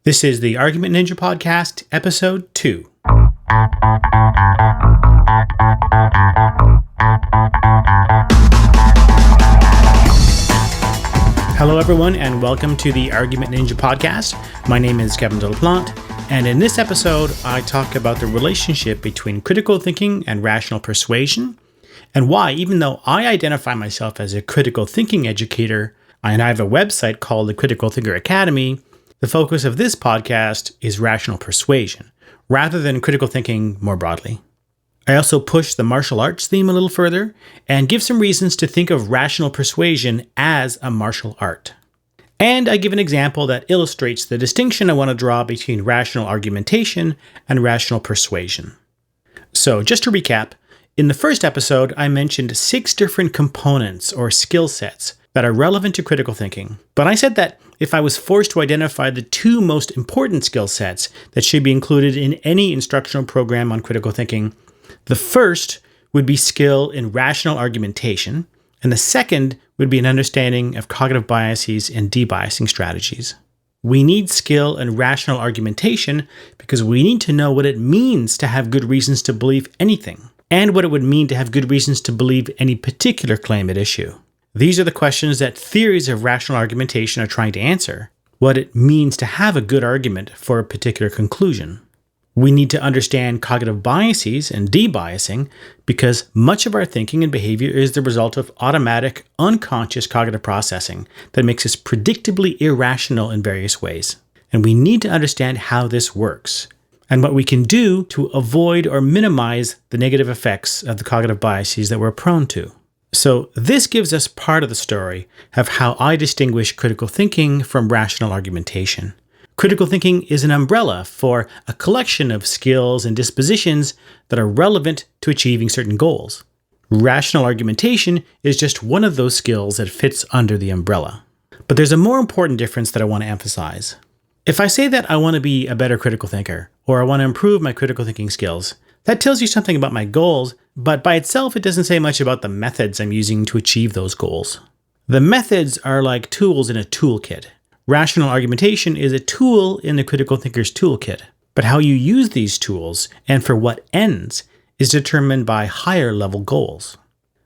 This is the Argument Ninja Podcast, Episode 2. Hello, everyone, and welcome to the Argument Ninja Podcast. My name is Kevin Delaplante, and in this episode, I talk about the relationship between critical thinking and rational persuasion, and why, even though I identify myself as a critical thinking educator, and I have a website called the Critical Thinker Academy, the focus of this podcast is rational persuasion, rather than critical thinking more broadly. I also push the martial arts theme a little further and give some reasons to think of rational persuasion as a martial art. And I give an example that illustrates the distinction I want to draw between rational argumentation and rational persuasion. So just to recap, in the first episode, I mentioned 6 different components or skill sets that are relevant to critical thinking. But I said that if I was forced to identify the 2 most important skill sets that should be included in any instructional program on critical thinking, the first would be skill in rational argumentation, and the second would be an understanding of cognitive biases and debiasing strategies. We need skill in rational argumentation because we need to know what it means to have good reasons to believe anything, and what it would mean to have good reasons to believe any particular claim at issue. These are the questions that theories of rational argumentation are trying to answer: what it means to have a good argument for a particular conclusion. We need to understand cognitive biases and debiasing because much of our thinking and behavior is the result of automatic, unconscious cognitive processing that makes us predictably irrational in various ways. And we need to understand how this works and what we can do to avoid or minimize the negative effects of the cognitive biases that we're prone to. So this gives us part of the story of how I distinguish critical thinking from rational argumentation. Critical thinking is an umbrella for a collection of skills and dispositions that are relevant to achieving certain goals. Rational argumentation is just one of those skills that fits under the umbrella. But there's a more important difference that I want to emphasize. If I say that I want to be a better critical thinker, or I want to improve my critical thinking skills, that tells you something about my goals, but by itself it doesn't say much about the methods I'm using to achieve those goals. The methods are like tools in a toolkit. Rational argumentation is a tool in the critical thinker's toolkit, but how you use these tools and for what ends is determined by higher level goals.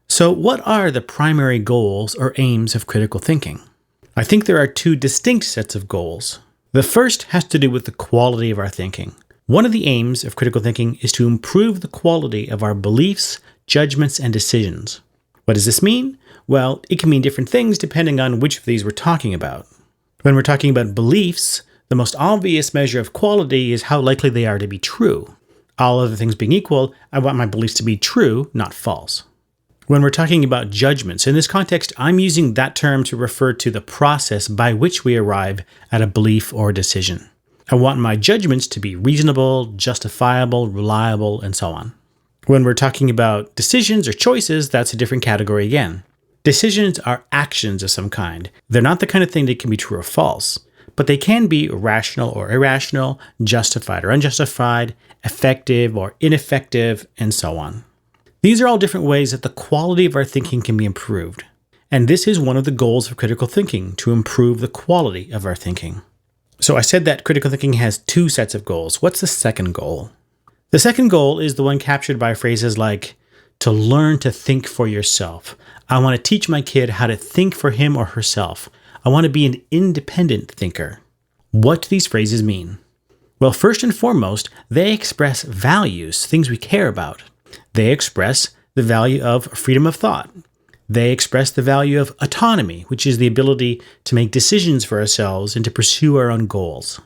So what are the primary goals or aims of critical thinking? I think there are 2 distinct sets of goals. The first has to do with the quality of our thinking. One of the aims of critical thinking is to improve the quality of our beliefs, judgments, and decisions. What does this mean? Well, it can mean different things depending on which of these we're talking about. When we're talking about beliefs, the most obvious measure of quality is how likely they are to be true. All other things being equal, I want my beliefs to be true, not false. When we're talking about judgments, in this context, I'm using that term to refer to the process by which we arrive at a belief or decision. I want my judgments to be reasonable, justifiable, reliable, and so on. When we're talking about decisions or choices, that's a different category again. Decisions are actions of some kind. They're not the kind of thing that can be true or false, but they can be rational or irrational, justified or unjustified, effective or ineffective, and so on. These are all different ways that the quality of our thinking can be improved. And this is one of the goals of critical thinking, to improve the quality of our thinking. So I said that critical thinking has 2 sets of goals. What's the second goal? The second goal is the one captured by phrases like, to learn to think for yourself. I want to teach my kid how to think for him or herself. I want to be an independent thinker. What do these phrases mean? Well, first and foremost, they express values, things we care about. They express the value of freedom of thought. They express the value of autonomy, which is the ability to make decisions for ourselves and to pursue our own goals.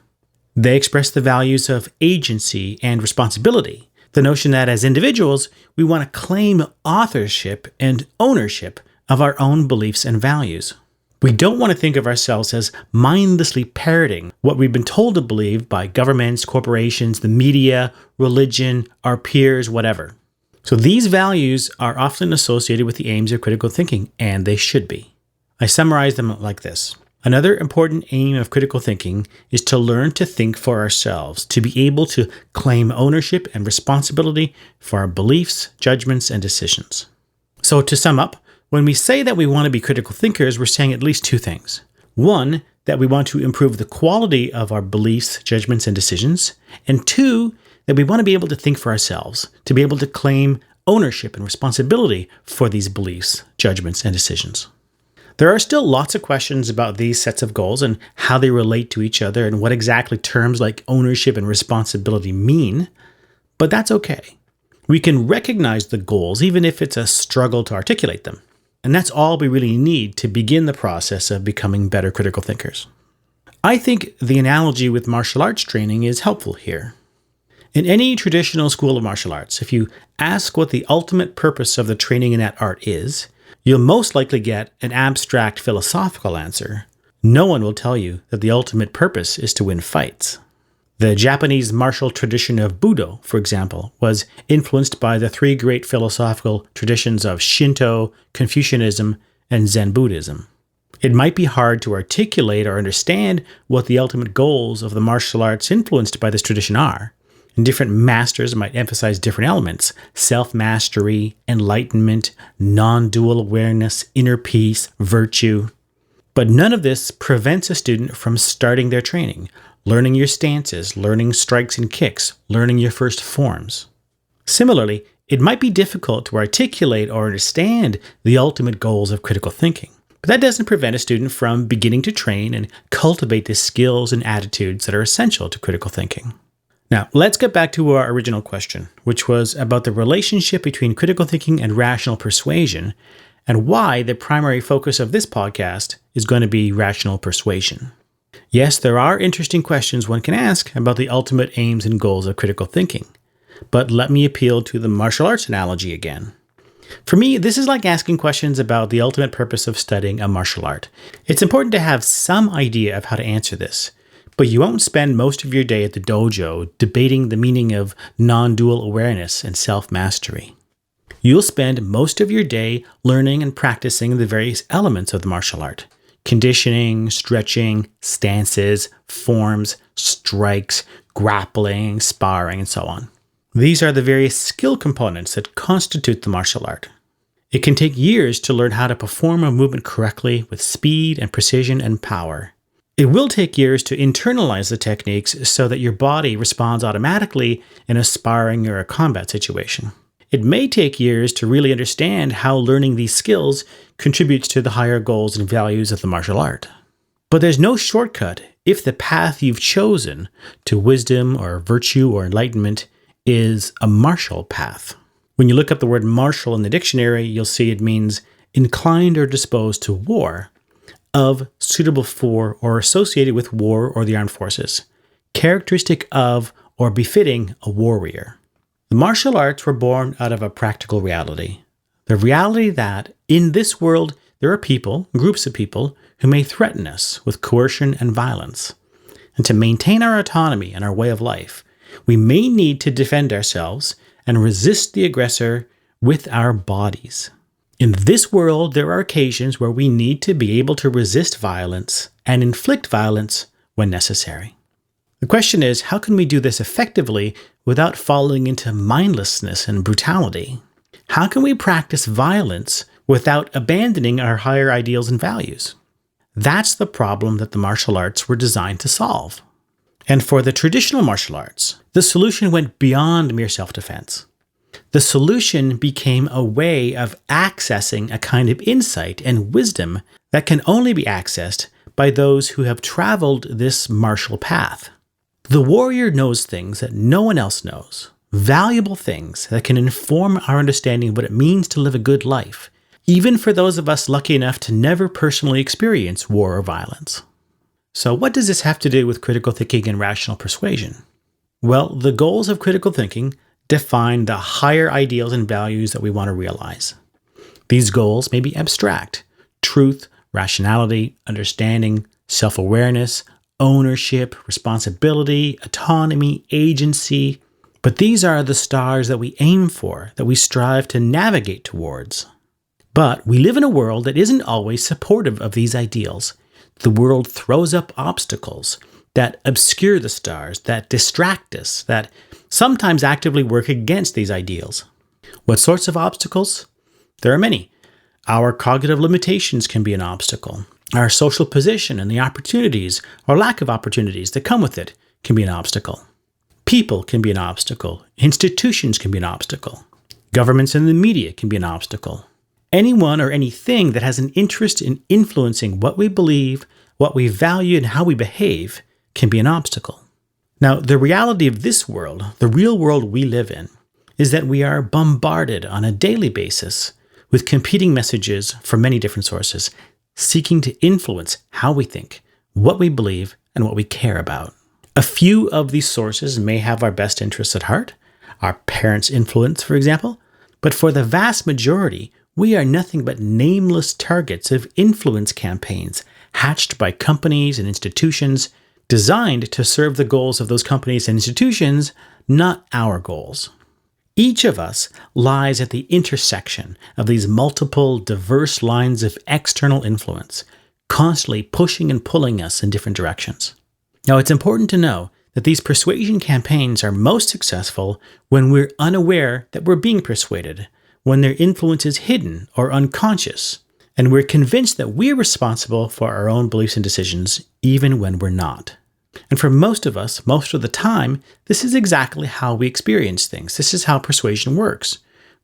They express the values of agency and responsibility, the notion that as individuals, we want to claim authorship and ownership of our own beliefs and values. We don't want to think of ourselves as mindlessly parroting what we've been told to believe by governments, corporations, the media, religion, our peers, whatever. So these values are often associated with the aims of critical thinking, and they should be. I summarize them like this. Another important aim of critical thinking is to learn to think for ourselves, to be able to claim ownership and responsibility for our beliefs, judgments, and decisions. So to sum up, when we say that we want to be critical thinkers, we're saying at least 2 things. 1, that we want to improve the quality of our beliefs, judgments, and decisions. And 2, that we want to be able to think for ourselves, to be able to claim ownership and responsibility for these beliefs, judgments, and decisions. There are still lots of questions about these sets of goals and how they relate to each other and what exactly terms like ownership and responsibility mean, but that's okay. We can recognize the goals even if it's a struggle to articulate them. And that's all we really need to begin the process of becoming better critical thinkers. I think the analogy with martial arts training is helpful here. In any traditional school of martial arts, if you ask what the ultimate purpose of the training in that art is, you'll most likely get an abstract philosophical answer. No one will tell you that the ultimate purpose is to win fights. The Japanese martial tradition of Budo, for example, was influenced by the 3 great philosophical traditions of Shinto, Confucianism, and Zen Buddhism. It might be hard to articulate or understand what the ultimate goals of the martial arts influenced by this tradition are, and different masters might emphasize different elements: self-mastery, enlightenment, non-dual awareness, inner peace, virtue. But none of this prevents a student from starting their training, learning your stances, learning strikes and kicks, learning your first forms. Similarly, it might be difficult to articulate or understand the ultimate goals of critical thinking, but that doesn't prevent a student from beginning to train and cultivate the skills and attitudes that are essential to critical thinking. Now, let's get back to our original question, which was about the relationship between critical thinking and rational persuasion, and why the primary focus of this podcast is going to be rational persuasion. Yes, there are interesting questions one can ask about the ultimate aims and goals of critical thinking, but let me appeal to the martial arts analogy again. For me, this is like asking questions about the ultimate purpose of studying a martial art. It's important to have some idea of how to answer this, but you won't spend most of your day at the dojo debating the meaning of non-dual awareness and self-mastery. You'll spend most of your day learning and practicing the various elements of the martial art: conditioning, stretching, stances, forms, strikes, grappling, sparring, and so on. These are the various skill components that constitute the martial art. It can take years to learn how to perform a movement correctly with speed and precision and power. It will take years to internalize the techniques so that your body responds automatically in a sparring or a combat situation. It may take years to really understand how learning these skills contributes to the higher goals and values of the martial art. But there's no shortcut if the path you've chosen to wisdom or virtue or enlightenment is a martial path. When you look up the word martial in the dictionary, you'll see it means inclined or disposed to war, of, suitable for, or associated with war or the armed forces, characteristic of or befitting a warrior. The martial arts were born out of a practical reality. The reality that in this world there are people, groups of people, who may threaten us with coercion and violence. And to maintain our autonomy and our way of life, we may need to defend ourselves and resist the aggressor with our bodies. In this world, there are occasions where we need to be able to resist violence and inflict violence when necessary. The question is, how can we do this effectively without falling into mindlessness and brutality? How can we practice violence without abandoning our higher ideals and values? That's the problem that the martial arts were designed to solve. And for the traditional martial arts, the solution went beyond mere self-defense. The solution became a way of accessing a kind of insight and wisdom that can only be accessed by those who have traveled this martial path. The warrior knows things that no one else knows, valuable things that can inform our understanding of what it means to live a good life, even for those of us lucky enough to never personally experience war or violence. So what does this have to do with critical thinking and rational persuasion? Well, the goals of critical thinking define the higher ideals and values that we want to realize. These goals may be abstract: truth, rationality, understanding, self-awareness, ownership, responsibility, autonomy, agency. But these are the stars that we aim for, that we strive to navigate towards. But we live in a world that isn't always supportive of these ideals. The world throws up obstacles that obscure the stars, that distract us, that sometimes actively work against these ideals. What sorts of obstacles? There are many. Our cognitive limitations can be an obstacle. Our social position and the opportunities or lack of opportunities that come with it can be an obstacle. People can be an obstacle. Institutions can be an obstacle. Governments and the media can be an obstacle. Anyone or anything that has an interest in influencing what we believe, what we value, and how we behave can be an obstacle. Now, the reality of this world, the real world we live in, is that we are bombarded on a daily basis with competing messages from many different sources, seeking to influence how we think, what we believe, and what we care about. A few of these sources may have our best interests at heart, our parents' influence, for example, but for the vast majority, we are nothing but nameless targets of influence campaigns hatched by companies and institutions designed to serve the goals of those companies and institutions, not our goals. Each of us lies at the intersection of these multiple, diverse lines of external influence, constantly pushing and pulling us in different directions. Now, it's important to know that these persuasion campaigns are most successful when we're unaware that we're being persuaded, when their influence is hidden or unconscious, and we're convinced that we're responsible for our own beliefs and decisions, even when we're not. And for most of us, most of the time, this is exactly how we experience things. This is how persuasion works.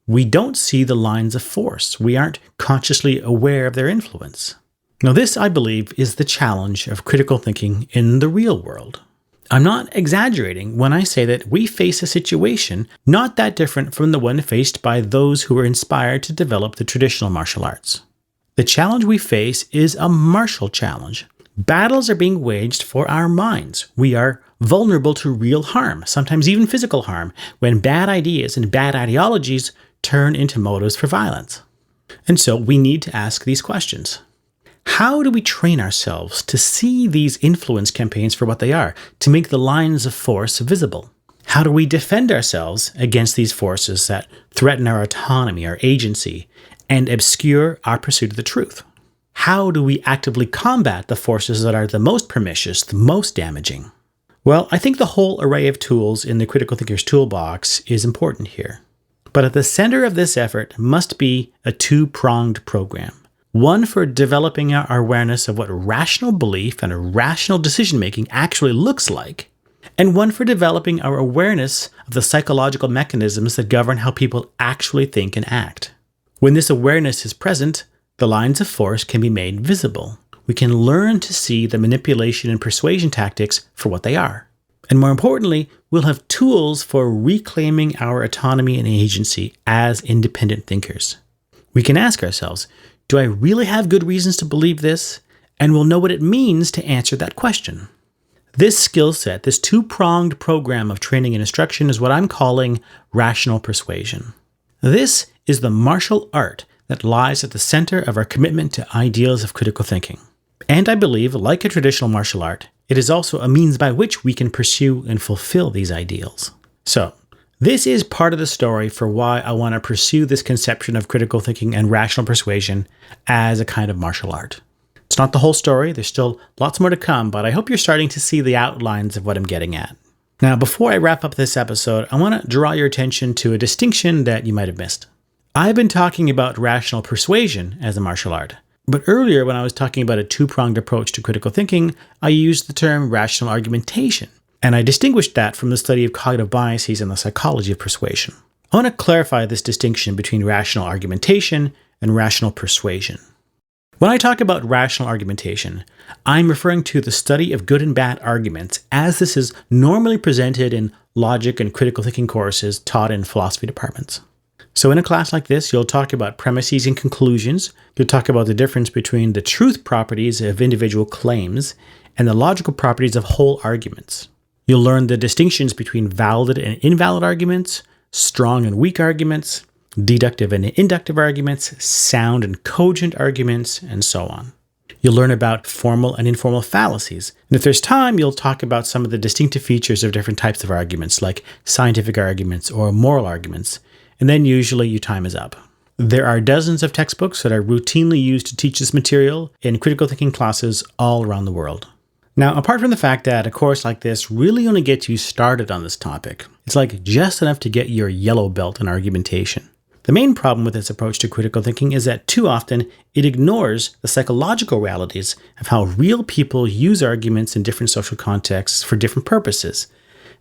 We don't see the lines of force. We aren't consciously aware of their influence. Now, this, I believe, is the challenge of critical thinking in the real world. I'm not exaggerating when I say that we face a situation not that different from the one faced by those who were inspired to develop the traditional martial arts. The challenge we face is a martial challenge. Battles are being waged for our minds. We are vulnerable to real harm, sometimes even physical harm, when bad ideas and bad ideologies turn into motives for violence. And so we need to ask these questions. How do we train ourselves to see these influence campaigns for what they are, to make the lines of force visible? How do we defend ourselves against these forces that threaten our autonomy, our agency, and obscure our pursuit of the truth? How do we actively combat the forces that are the most pernicious, the most damaging? Well, I think the whole array of tools in the critical thinker's toolbox is important here. But at the center of this effort must be a two-pronged program. One for developing our awareness of what rational belief and rational decision-making actually looks like, and one for developing our awareness of the psychological mechanisms that govern how people actually think and act. When this awareness is present, the lines of force can be made visible. We can learn to see the manipulation and persuasion tactics for what they are. And more importantly, we'll have tools for reclaiming our autonomy and agency as independent thinkers. We can ask ourselves, do I really have good reasons to believe this? And we'll know what it means to answer that question. This skill set, this two-pronged program of training and instruction is what I'm calling rational persuasion. This is the martial art that lies at the center of our commitment to ideals of critical thinking. And I believe, like a traditional martial art, it is also a means by which we can pursue and fulfill these ideals. So, this is part of the story for why I want to pursue this conception of critical thinking and rational persuasion as a kind of martial art. It's not the whole story, there's still lots more to come, but I hope you're starting to see the outlines of what I'm getting at. Now, before I wrap up this episode, I want to draw your attention to a distinction that you might have missed. I've been talking about rational persuasion as a martial art, but earlier when I was talking about a two-pronged approach to critical thinking, I used the term rational argumentation, and I distinguished that from the study of cognitive biases and the psychology of persuasion. I want to clarify this distinction between rational argumentation and rational persuasion. When I talk about rational argumentation, I'm referring to the study of good and bad arguments as this is normally presented in logic and critical thinking courses taught in philosophy departments. So in a class like this, you'll talk about premises and conclusions. You'll talk about the difference between the truth properties of individual claims and the logical properties of whole arguments. You'll learn the distinctions between valid and invalid arguments, strong and weak arguments, deductive and inductive arguments, sound and cogent arguments, and so on. You'll learn about formal and informal fallacies. And if there's time, you'll talk about some of the distinctive features of different types of arguments, like scientific arguments or moral arguments. And then usually your time is up. There are dozens of textbooks that are routinely used to teach this material in critical thinking classes all around the world. Now, apart from the fact that a course like this really only gets you started on this topic, it's like just enough to get your yellow belt in argumentation. The main problem with this approach to critical thinking is that too often it ignores the psychological realities of how real people use arguments in different social contexts for different purposes,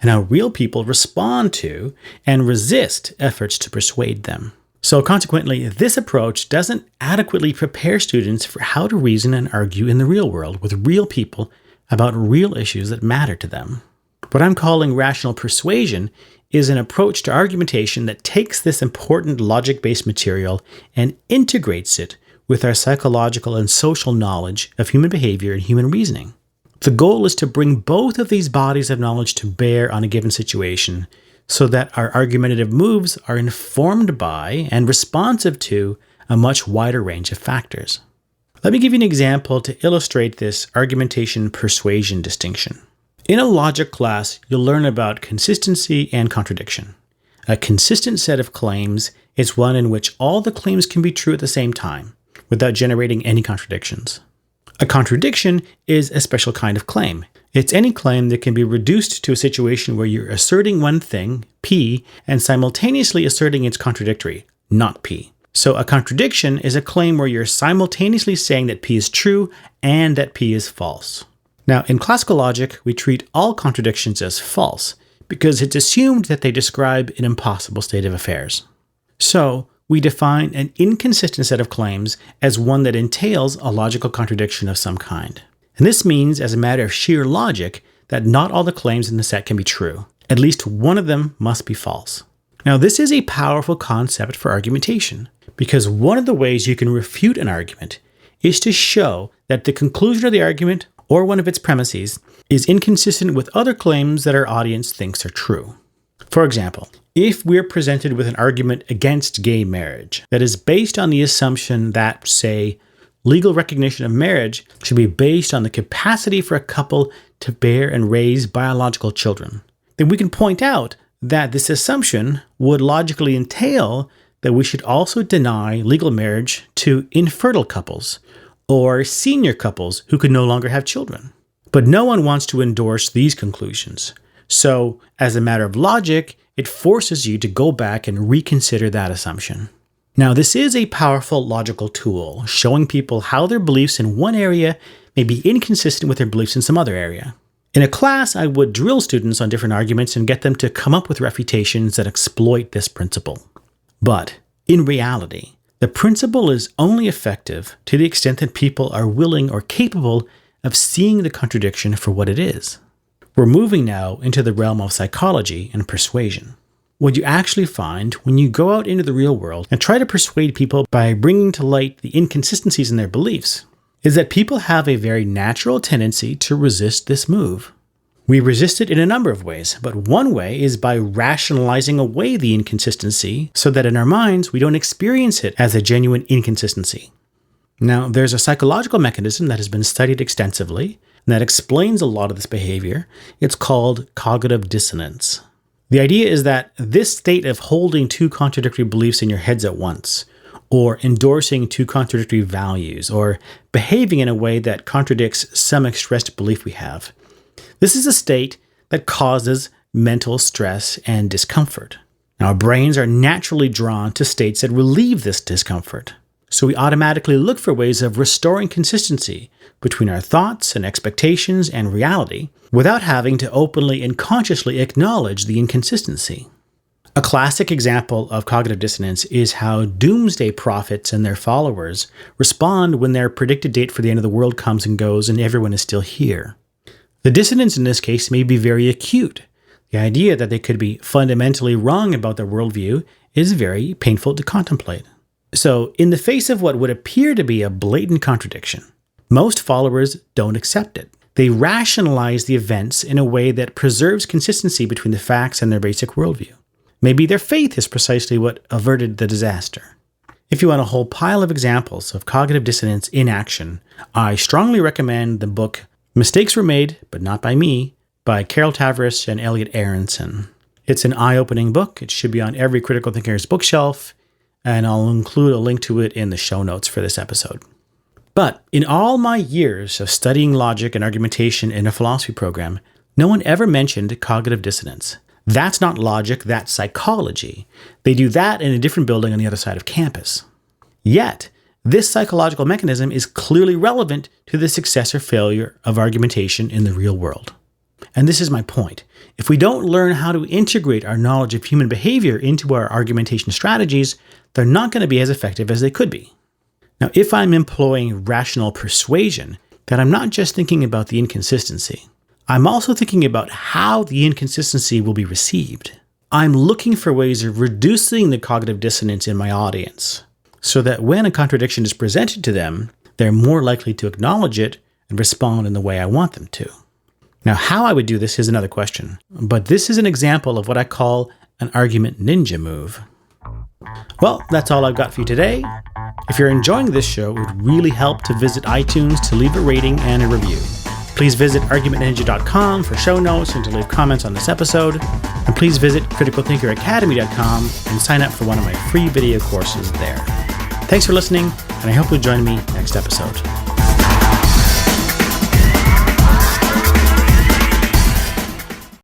and how real people respond to and resist efforts to persuade them. So consequently, this approach doesn't adequately prepare students for how to reason and argue in the real world with real people about real issues that matter to them. What I'm calling rational persuasion is an approach to argumentation that takes this important logic-based material and integrates it with our psychological and social knowledge of human behavior and human reasoning. The goal is to bring both of these bodies of knowledge to bear on a given situation so that our argumentative moves are informed by and responsive to a much wider range of factors. Let me give you an example to illustrate this argumentation-persuasion distinction. In a logic class, you'll learn about consistency and contradiction. A consistent set of claims is one in which all the claims can be true at the same time, without generating any contradictions. A contradiction is a special kind of claim. It's any claim that can be reduced to a situation where you're asserting one thing, P, and simultaneously asserting it's contradictory, not P. So a contradiction is a claim where you're simultaneously saying that P is true and that P is false. Now, in classical logic, we treat all contradictions as false because it's assumed that they describe an impossible state of affairs. So, we define an inconsistent set of claims as one that entails a logical contradiction of some kind. And this means, as a matter of sheer logic, that not all the claims in the set can be true. At least one of them must be false. Now, this is a powerful concept for argumentation, because one of the ways you can refute an argument is to show that the conclusion of the argument or one of its premises is inconsistent with other claims that our audience thinks are true. For example, if we're presented with an argument against gay marriage that is based on the assumption that, say, legal recognition of marriage should be based on the capacity for a couple to bear and raise biological children, then we can point out that this assumption would logically entail that we should also deny legal marriage to infertile couples or senior couples who could no longer have children. But no one wants to endorse these conclusions. So, as a matter of logic, it forces you to go back and reconsider that assumption. Now, this is a powerful logical tool, showing people how their beliefs in one area may be inconsistent with their beliefs in some other area. In a class, I would drill students on different arguments and get them to come up with refutations that exploit this principle. But, in reality, the principle is only effective to the extent that people are willing or capable of seeing the contradiction for what it is. We're moving now into the realm of psychology and persuasion. What you actually find when you go out into the real world and try to persuade people by bringing to light the inconsistencies in their beliefs is that people have a very natural tendency to resist this move. We resist it in a number of ways, but one way is by rationalizing away the inconsistency so that in our minds we don't experience it as a genuine inconsistency. Now, there's a psychological mechanism that has been studied extensively and that explains a lot of this behavior. It's called cognitive dissonance. The idea is that this state of holding two contradictory beliefs in your heads at once, or endorsing two contradictory values, or behaving in a way that contradicts some expressed belief we have, this is a state that causes mental stress and discomfort. Now, our brains are naturally drawn to states that relieve this discomfort. So we automatically look for ways of restoring consistency between our thoughts and expectations and reality without having to openly and consciously acknowledge the inconsistency. A classic example of cognitive dissonance is how doomsday prophets and their followers respond when their predicted date for the end of the world comes and goes and everyone is still here. The dissonance in this case may be very acute. The idea that they could be fundamentally wrong about their worldview is very painful to contemplate. So, in the face of what would appear to be a blatant contradiction, most followers don't accept it. They rationalize the events in a way that preserves consistency between the facts and their basic worldview. Maybe their faith is precisely what averted the disaster. If you want a whole pile of examples of cognitive dissonance in action, I strongly recommend the book Mistakes Were Made, But Not By Me, by Carol Tavris and Elliot Aronson. It's an eye-opening book. It should be on every critical thinker's bookshelf, and I'll include a link to it in the show notes for this episode. But in all my years of studying logic and argumentation in a philosophy program, no one ever mentioned cognitive dissonance. That's not logic, that's psychology. They do that in a different building on the other side of campus. Yet, this psychological mechanism is clearly relevant to the success or failure of argumentation in the real world. And this is my point. If we don't learn how to integrate our knowledge of human behavior into our argumentation strategies, they're not going to be as effective as they could be. Now, if I'm employing rational persuasion, then I'm not just thinking about the inconsistency. I'm also thinking about how the inconsistency will be received. I'm looking for ways of reducing the cognitive dissonance in my audience, so that when a contradiction is presented to them, they're more likely to acknowledge it and respond in the way I want them to. Now, how I would do this is another question, but this is an example of what I call an argument ninja move. Well, that's all I've got for you today. If you're enjoying this show, it would really help to visit iTunes to leave a rating and a review. Please visit argumentninja.com for show notes and to leave comments on this episode. And please visit criticalthinkeracademy.com and sign up for one of my free video courses there. Thanks for listening, and I hope you'll join me next episode.